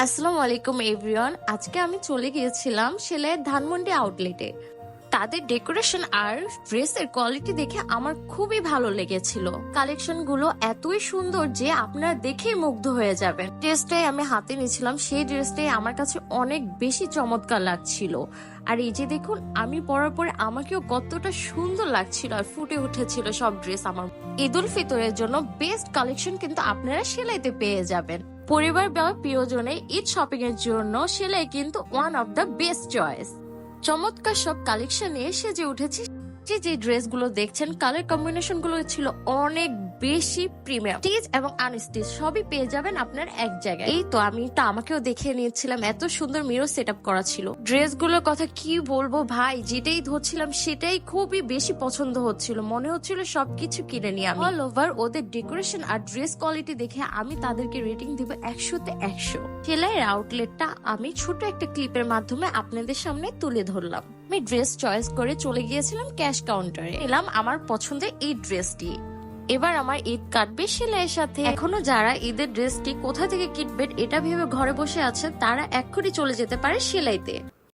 আসসালামু আলাইকুম এভরিওয়ান। আজকে আমি চলে গিয়েছিলাম সেলাইয়ের ধানমন্ডি আউটলেটে। তাদের ডেকোরেশন আর ড্রেসের কোয়ালিটি দেখে আমার খুবই ভালো লেগেছিল। কালেকশন গুলো এতই সুন্দর যে আপনারা দেখেই মুগ্ধ হয়ে যাবেন। ড্রেসটাই আমি হাতে নিয়েছিলাম, সেই ড্রেসটাই আমার কাছে অনেক বেশি চমৎকার লাগছিল। আর এই যে দেখুন, আমি পরার পরে আমাকেও কতটা সুন্দর লাগছিল আর ফুটে উঠেছিল সব ড্রেস আমার। ঈদ উল ফিতরের জন্য বেস্ট কালেকশন কিন্তু আপনারা সেলাইতে পেয়ে যাবেন। পরিবার বা প্রিয়জনের ঈদ শপিং এর জন্য সেলাই কিন্তু one of the best choice. চমৎকার সব কালেকশন নিয়ে সেজে উঠেছি। যে ড্রেসগুলো দেখছেন, কালার কম্বিনেশন গুলো ছিল অনেক বেশি প্রিমিয়াম। স্টিচ এবং আনস্টিচ সবই পেয়ে যাবেন আপনার এক জায়গায়। এই তো আমি আমাকেও দেখে নিয়েছিলাম, এত সুন্দর মিরর সেট আপ করা ছিল। ড্রেসগুলোর কথা কি বলবো ভাই, যেটাই ধরছিলাম সেটাই খুবই বেশি পছন্দ হচ্ছিল, মনে হচ্ছিল সবকিছু কিনে নিয়ে আমি। অল ওভার ওদের ডেকোরেশন আর ড্রেস কোয়ালিটি দেখে আমি তাদেরকে রেটিং দিব 100-তে 100। সেলাইয়ের আউটলেটটা আমি ছোট একটা ক্লিপের মাধ্যমে আপনাদের সামনে তুলে ধরলাম। আমি ড্রেস চয়েস করে চলে গিয়েছিলাম ক্যাশ কাউন্টারে, এলাম আমার পছন্দের এই ড্রেসটি। এবার আমার ঈদ কাটবে সেলাইয়ের সাথে। এখনো যারা ঈদের ড্রেসটি কোথা থেকে কিনবেন এটা ভেবে ঘরে বসে আছেন, তারা এক্ষুনি চলে যেতে পারে সেলাইতে।